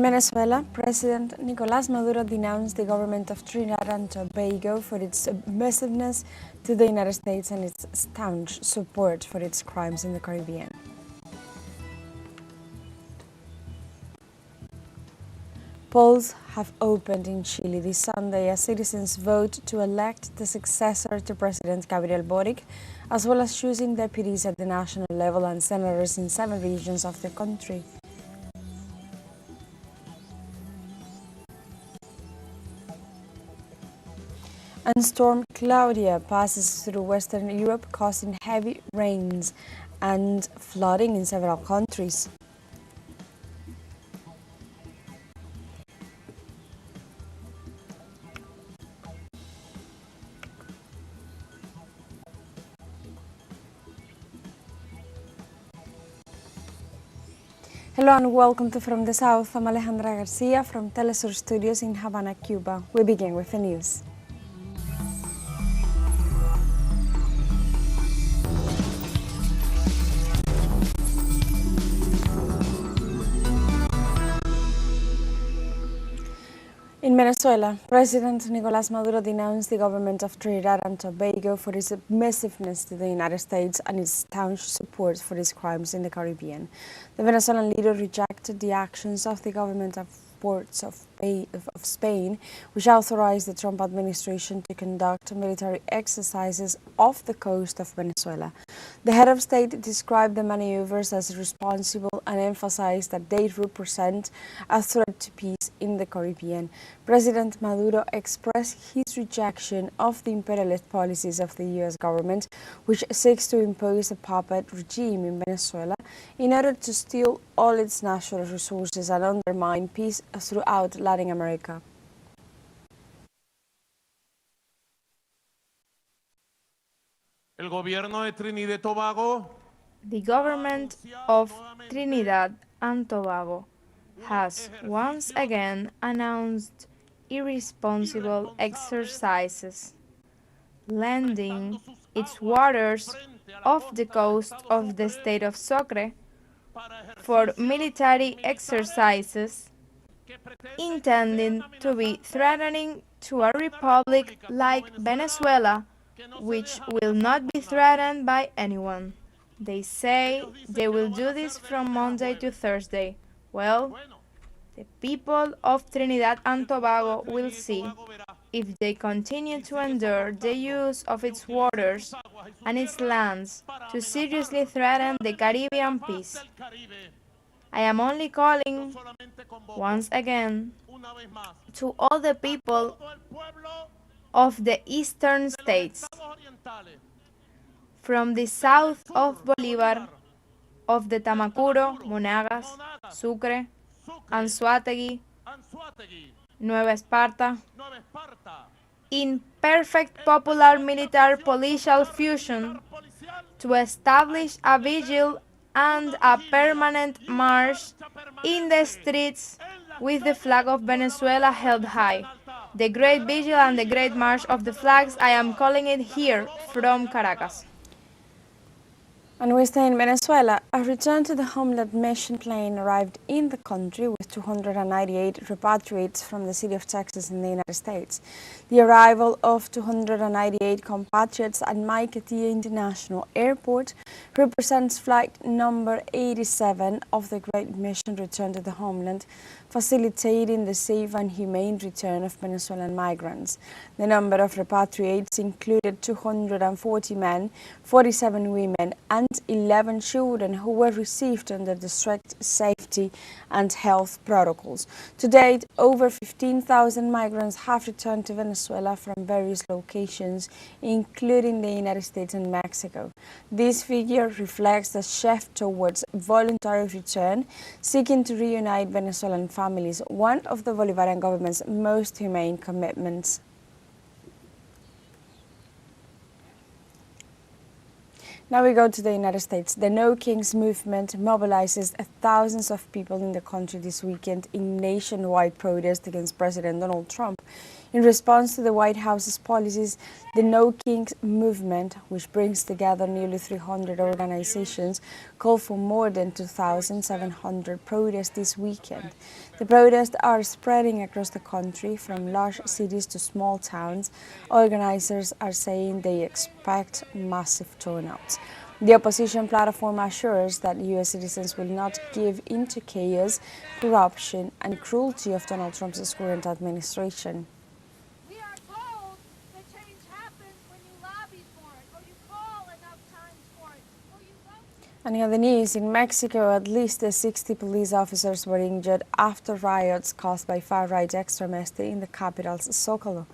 Venezuela, President Nicolás Maduro denounced the government of Trinidad and Tobago for its submissiveness to the United States and its staunch support for its crimes in the Caribbean. Polls have opened in Chile this Sunday as citizens vote to elect the successor to President Gabriel Boric, as well as choosing deputies at the national level and senators in 7 regions of the country. And storm Claudia passes through Western Europe, causing heavy rains and flooding in several countries. Hello and welcome to From the South. I'm Alejandra Garcia from teleSUR Studios in Havana, Cuba. We begin with the news. In Venezuela, President Nicolás Maduro denounced the government of Trinidad and Tobago for its submissiveness to the United States and its staunch support for its crimes in the Caribbean. The Venezuelan leader rejected the actions of the government of ports of Spain, which authorized the Trump administration to conduct military exercises off the coast of Venezuela. The head of state described the maneuvers as responsible and emphasized that they represent a threat to peace in the Caribbean. President Maduro expressed his rejection of the imperialist policies of the U.S. government, which seeks to impose a puppet regime in Venezuela in order to steal all its natural resources and undermine peace throughout Latin America. El gobierno de Trinidad y Tobago. The government of Trinidad and Tobago has once again announced irresponsible exercises, lending its waters off the coast of the state of Sucre for military exercises intended to be threatening to a republic like Venezuela, which will not be threatened by anyone. They say they will do this from Monday to Thursday. Well, the people of Trinidad and Tobago will see if they continue to endure the use of its waters and its lands to seriously threaten the Caribbean peace. I am only calling, once again, to all the people of the eastern states, from the south of Bolívar, of the Tamacuro, Monagas, Sucre, Anzoátegui, Nueva Esparta, in perfect popular military-policial fusion, to establish a vigil and a permanent march in the streets with the flag of Venezuela held high. The Great Vigil and the Great March of the Flags, I am calling it here from Caracas. And we stay in Venezuela. A return to the homeland mission plane arrived in the country with 298 repatriates from the city of Texas in the United States. The arrival of 298 compatriots at Maiquetía International Airport represents flight number 87 of the Great Mission Return to the Homeland, facilitating the safe and humane return of Venezuelan migrants. The number of repatriates included 240 men, 47 women, and 11 children who were received under the strict safety and health protocols. To date, over 15,000 migrants have returned to Venezuela from various locations, including the United States and Mexico. This figure reflects the shift towards voluntary return, seeking to reunite Venezuelan families, one of the Bolivarian government's most humane commitments. Now we go to the United States. The No Kings movement mobilizes thousands of people in the country this weekend in nationwide protest against President Donald Trump. In response to the White House's policies, the No Kings movement, which brings together nearly 300 organizations, called for more than 2,700 protests this weekend. The protests are spreading across the country, from large cities to small towns. Organizers are saying they expect massive turnouts. The opposition platform assures that U.S. citizens will not give in to chaos, corruption, and cruelty of Donald Trump's current administration. We are told that change happens when you lobby for it, or you call enough times for it, or you vote. And in other news, in Mexico, at least 60 police officers were injured after riots caused by far-right extremists in the capital's Zócalo.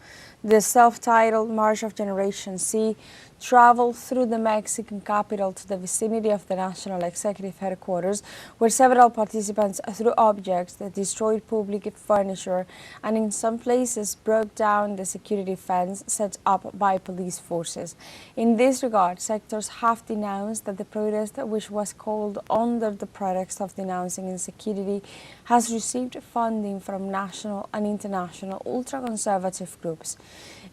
The self-titled March of Generation Z traveled through the Mexican capital to the vicinity of the National Executive Headquarters, where several participants threw objects that destroyed public furniture and in some places broke down the security fence set up by police forces. In this regard, sectors have denounced that the protest, which was called under the pretext of denouncing insecurity, has received funding from national and international ultra-conservative groups.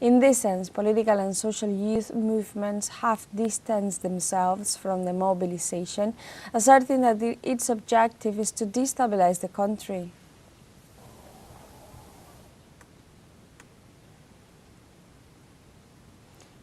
In this sense, political and social youth movements have distanced themselves from the mobilization, asserting that its objective is to destabilize the country.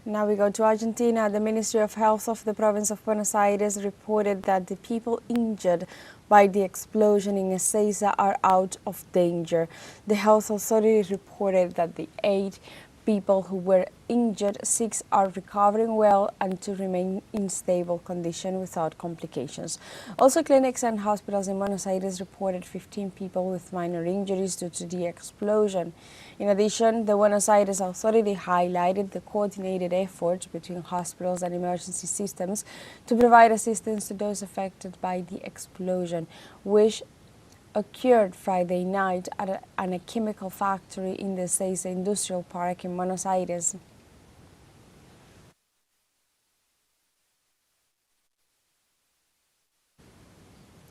Now we go to Argentina. The Ministry of Health of the province of Buenos Aires reported that the people injured by the explosion in Ezeiza are out of danger. The health authority reported that the 8 people who were injured, 6 are recovering well and 2 remain in stable condition without complications. Also, clinics and hospitals in Buenos Aires reported 15 people with minor injuries due to the explosion. In addition, the Buenos Aires authority highlighted the coordinated efforts between hospitals and emergency systems to provide assistance to those affected by the explosion, which occurred Friday night at a chemical factory in the Ezeiza Industrial Park in Buenos Aires.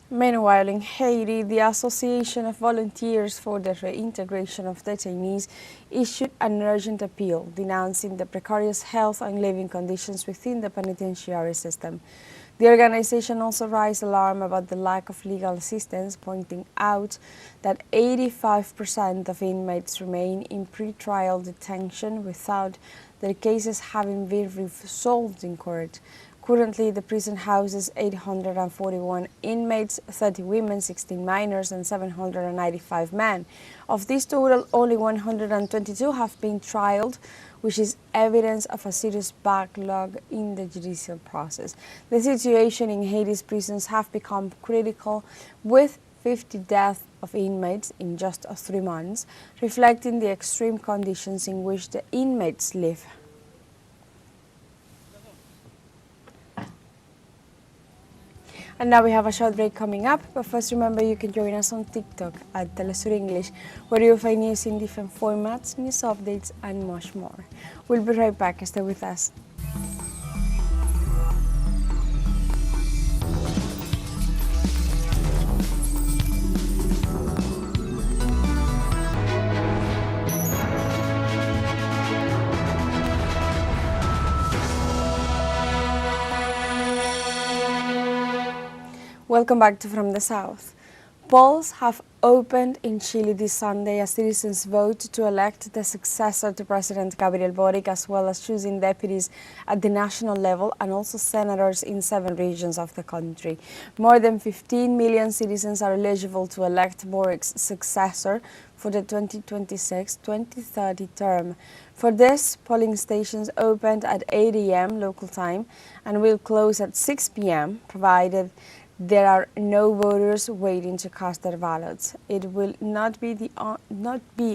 Meanwhile, in Haiti, the Association of Volunteers for the Reintegration of Detainees issued an urgent appeal denouncing the precarious health and living conditions within the penitentiary system. The organization also raised alarm about the lack of legal assistance, pointing out that 85% of inmates remain in pre-trial detention without their cases having been resolved in court. Currently, the prison houses 841 inmates, 30 women, 16 minors, and 795 men. Of this total, only 122 have been trialed, which is evidence of a serious backlog in the judicial process. The situation in Haiti's prisons have become critical, with 50 deaths of inmates in just 3 months, reflecting the extreme conditions in which the inmates live. And now we have a short break coming up, but first remember you can join us on TikTok at teleSUR English, where you'll find news in different formats, news updates, and much more. We'll be right back. Stay with us. Welcome back to From the South. Polls have opened in Chile this Sunday as citizens vote to elect the successor to President Gabriel Boric, as well as choosing deputies at the national level and also senators in 7 regions of the country. More than 15 million citizens are eligible to elect Boric's successor for the 2026-2030 term. For this, polling stations opened at 8 a.m. local time and will close at 6 p.m. provided there are no voters waiting to cast their ballots. It will not be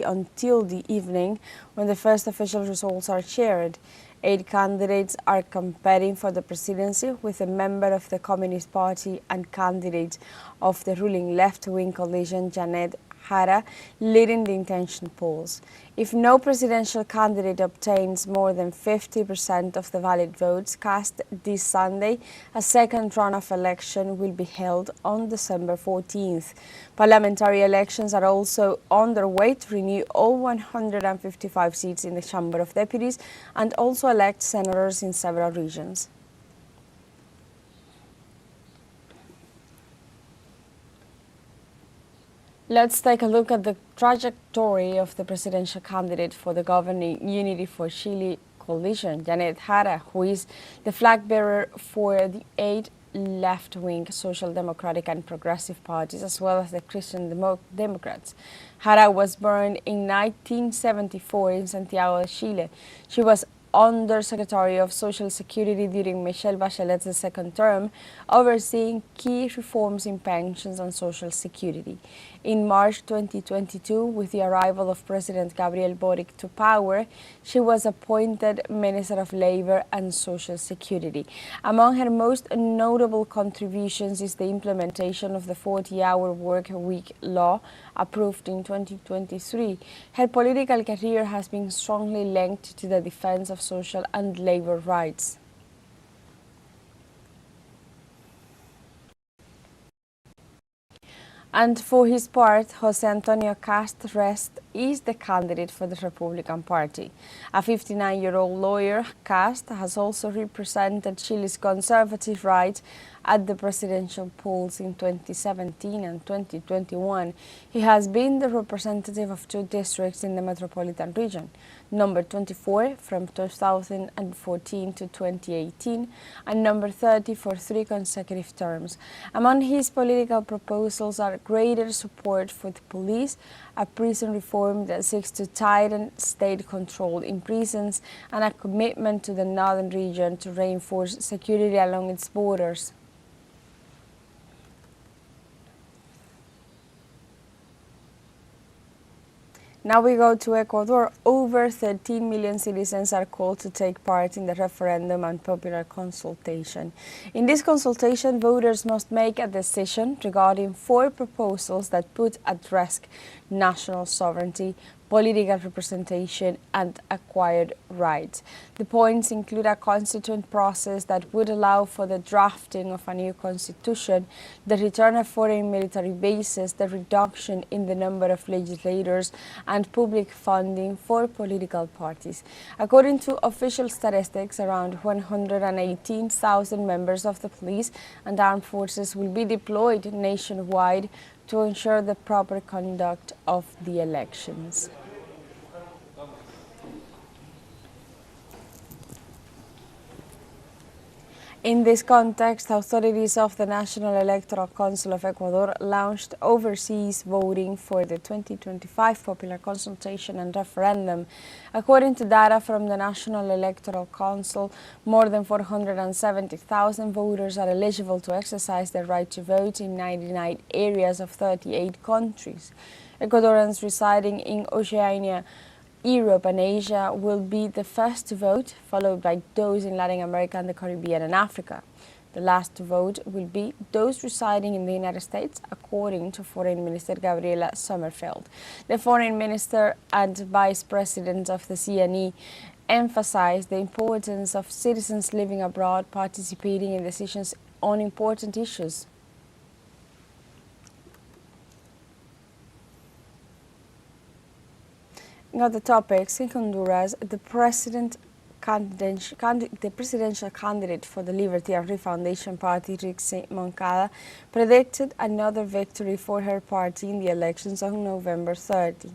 until the evening when the first official results are shared. 8 candidates are competing for the presidency, with a member of the Communist Party and candidate of the ruling left-wing coalition, Janet Jara, leading the intention polls. If no presidential candidate obtains more than 50% of the valid votes cast this Sunday, a second round of election will be held on December 14th. Parliamentary elections are also underway to renew all 155 seats in the Chamber of Deputies and also elect senators in several regions. Let's take a look at the trajectory of the presidential candidate for the governing Unity for Chile coalition, Janet Jara, who is the flag bearer for the 8 left-wing social democratic and progressive parties, as well as the Christian Democrats. Jara was born in 1974 in Santiago de Chile. She was Undersecretary of Social Security during Michelle Bachelet's second term, overseeing key reforms in pensions and Social Security. In March 2022, with the arrival of President Gabriel Boric to power, she was appointed Minister of Labor and Social Security. Among her most notable contributions is the implementation of the 40-hour work week law approved in 2023. Her political career has been strongly linked to the defense of social and labor rights. And for his part, José Antonio Cast Rest is the candidate for the Republican Party. A 59-year-old lawyer, Cast has also represented Chile's conservative right at the presidential polls in 2017 and 2021. He has been the representative of 2 districts in the metropolitan region, number 24 from 2014 to 2018 and number 30 for 3 consecutive terms. Among his political proposals are greater support for the police, a prison reform that seeks to tighten state control in prisons, and a commitment to the northern region to reinforce security along its borders. Now we go to Ecuador. Over 13 million citizens are called to take part in the referendum and popular consultation. In this consultation, voters must make a decision regarding 4 proposals that put at risk national sovereignty, political representation, and acquired rights. The points include a constituent process that would allow for the drafting of a new constitution, the return of foreign military bases, the reduction in the number of legislators, and public funding for political parties. According to official statistics, around 118,000 members of the police and armed forces will be deployed nationwide to ensure the proper conduct of the elections. In this context, authorities of the National Electoral Council of Ecuador launched overseas voting for the 2025 popular consultation and referendum. According to data from the National Electoral Council, more than 470,000 voters are eligible to exercise their right to vote in 99 areas of 38 countries. Ecuadorians residing in Oceania, Europe and Asia will be the first to vote, followed by those in Latin America and the Caribbean and Africa. The last to vote will be those residing in the United States, according to Foreign Minister Gabriela Sommerfeld. The Foreign Minister and Vice President of the CNE emphasized the importance of citizens living abroad participating in decisions on important issues. Other topics in Honduras, the presidential candidate for the Liberty and Refoundation Party, Rixi Moncada, predicted another victory for her party in the elections on November 30.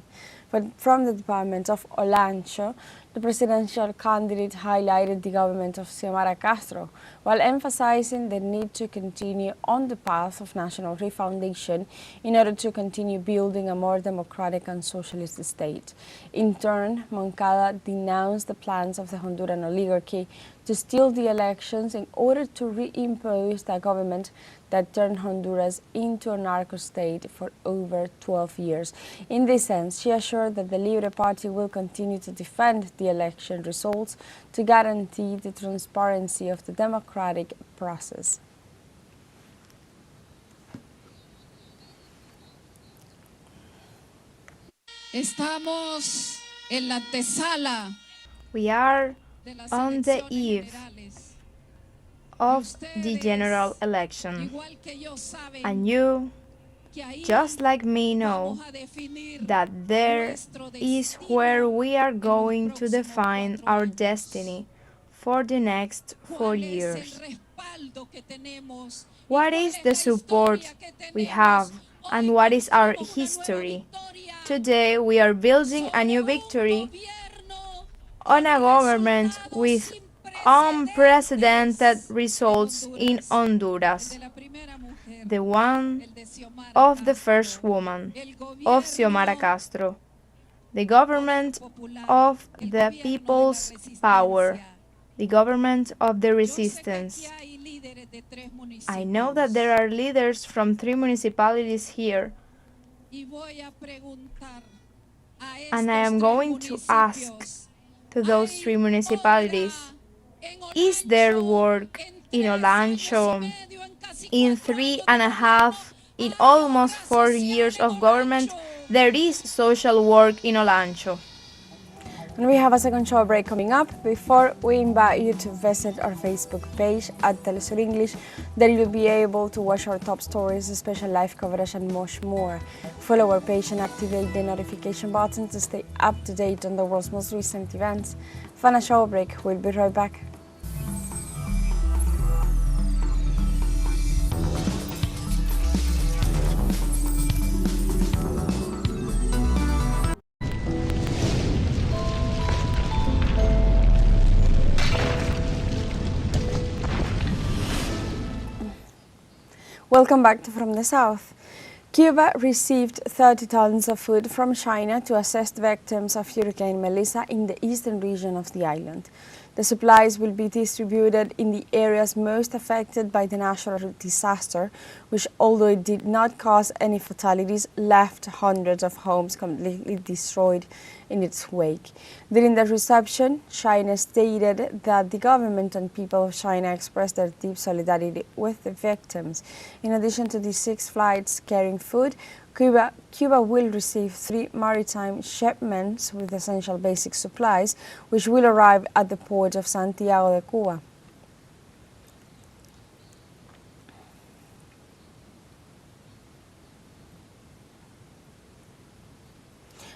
But from the Department of Olancho, the presidential candidate highlighted the government of Xiomara Castro, while emphasizing the need to continue on the path of national refoundation in order to continue building a more democratic and socialist state. In turn, Moncada denounced the plans of the Honduran oligarchy to steal the elections in order to reimpose the government that turned Honduras into a narco state for over 12 years. In this sense, she assured that the Libre Party will continue to defend the election results to guarantee the transparency of the democratic process. Estamos en la antesala We are de las on the elecciones eve generales. of the general election, Igual que yo, saben and you, que ahí just like me, know vamos a definir that there nuestro is destino where we are en los going to próximos define 4 our años. destiny for the next 4 ¿Cuál es el years. respaldo que tenemos? ¿Y What cuál is es the la support historia que we tenemos? have, and Hoy what is our construimos una nueva history? victoria Today we are building a sobre new un victory gobierno on con a government resultados with sin unprecedented precedentes results in El Honduras, de la primera mujer, the one el de Xiomara of the Castro, first woman, el of Xiomara gobierno Castro, the poder government popular, of el the gobierno de la people's power, resistencia. the government of the Yo sé que aquí resistance. hay líderes de 3 I know that there municipios are leaders from 3 municipalities here, y voy a preguntar a and I estos am 3 going to ask municipios, to those ¿hay 3 municipalities, obra en is there Olancho work en in 3 años y Olancho, medio, en casi in 4 3 años de and a gobierno? half, in ¿Hay almost obra 4 social years en of government? Olancho? There is social work in Olancho. And we have a second show break coming up. Before, we invite you to visit our Facebook page at teleSUR English. There you'll be able to watch our top stories, special live coverage and much more. Follow our page and activate the notification button to stay up to date on the world's most recent events. Final show break. We'll be right back. Welcome back to From the South. Cuba received 30 tons of food from China to assist victims of Hurricane Melissa in the eastern region of the island. The supplies will be distributed in the areas most affected by the natural disaster, which, although it did not cause any fatalities, left hundreds of homes completely destroyed in its wake. During the reception, China stated that the government and people of China expressed their deep solidarity with the victims. In addition to the 6 flights carrying food, Cuba will receive 3 maritime shipments with essential basic supplies, which will arrive at the port of Santiago de Cuba.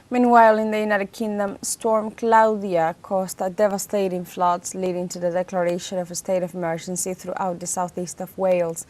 Meanwhile, in the United Kingdom, Storm Claudia caused devastating floods, leading to the declaration of a state of emergency throughout the southeast of Wales.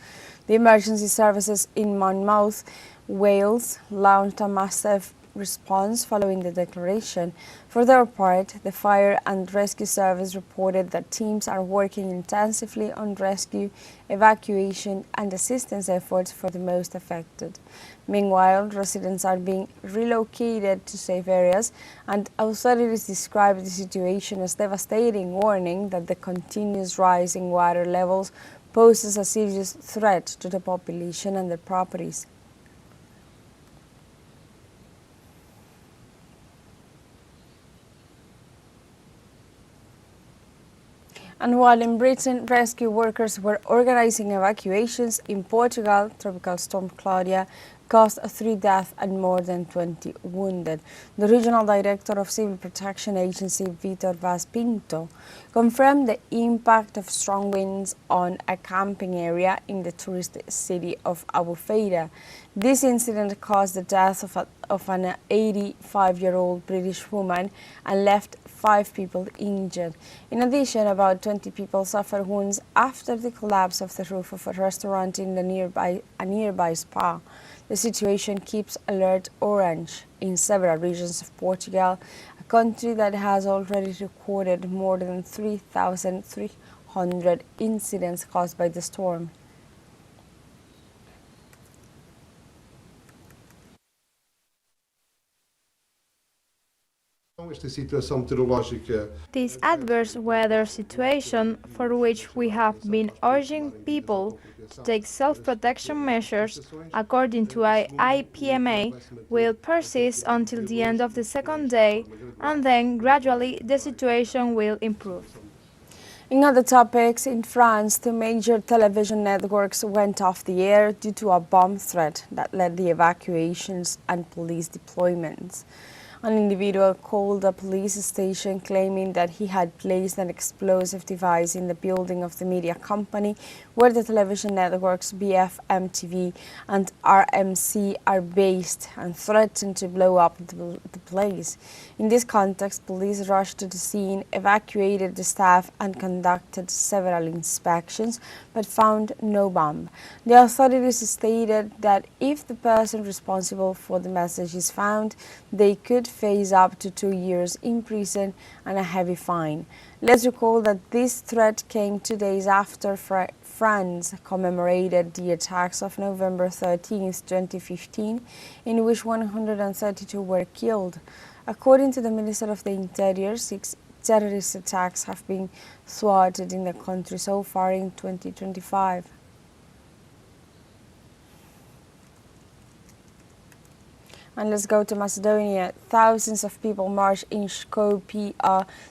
The emergency services in Monmouth, Wales, launched a massive response following the declaration. For their part, the Fire and Rescue Service reported that teams are working intensively on rescue, evacuation and assistance efforts for the most affected. Meanwhile, residents are being relocated to safe areas, and authorities describe the situation as devastating, warning that the continuous rise in water levels poses a serious threat to the population and their properties. And while in Britain, rescue workers were organizing evacuations, in Portugal, Tropical Storm Claudia caused 3 deaths and more than 20 wounded. The regional director of Civil Protection Agency, Vitor Vaz Pinto, confirmed the impact of strong winds on a camping area in the tourist city of Albufeira. This incident caused the death of an 85-year-old British woman and left 5 people injured. In addition, about 20 people suffered wounds after the collapse of the roof of a restaurant in a nearby spa. The situation keeps alert orange in several regions of Portugal, a country that has already recorded more than 3,300 incidents caused by the storm. This adverse weather situation, for which we have been urging people to take self-protection measures according to IPMA, will persist until the end of the second day, and then gradually the situation will improve. In other topics, in France, 2 major television networks went off the air due to a bomb threat that led the evacuations and police deployments. An individual called a police station claiming that he had placed an explosive device in the building of the media company where the television networks BFM TV and RMC are based and threatened to blow up the place. In this context, police rushed to the scene, evacuated the staff and conducted several inspections but found no bomb. The authorities stated that if the person responsible for the message is found, they could face up to 2 years in prison and a heavy fine. Let's recall that this threat came 2 days after France commemorated the attacks of November 13, 2015, in which 132 were killed. According to the Minister of the Interior, 6 terrorist attacks have been thwarted in the country so far in 2025. And let's go to Macedonia. Thousands of people marched in Skopje,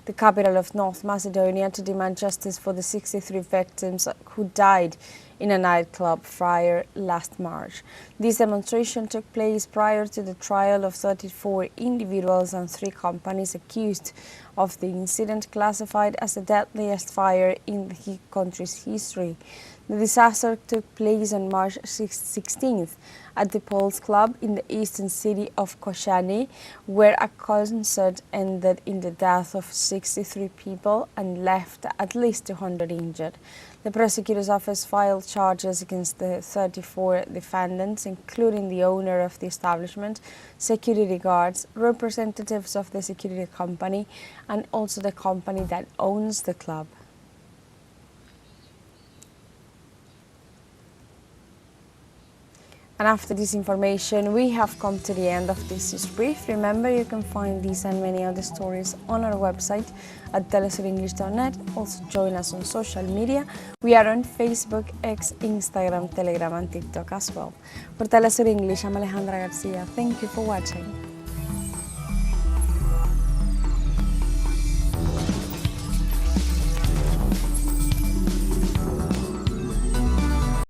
the capital of North Macedonia, to demand justice for the 63 victims who died in a nightclub fire last March. This demonstration took place prior to the trial of 34 individuals and 3 companies accused of the incident, classified as the deadliest fire in the country's history. The disaster took place on March 16th at the Pulse Club in the eastern city of Koshani, where a concert ended in the death of 63 people and left at least 200 injured. The prosecutor's office filed charges against the 34 defendants, including the owner of the establishment, security guards, representatives of the security company, and also the company that owns the club. And after this information, we have come to the end of this news brief. Remember, you can find these and many other stories on our website at telesurenglish.net. Also join us on social media. We are on Facebook, X, Instagram, Telegram and TikTok as well. For Telesur English, I'm Alejandra Garcia. Thank you for watching.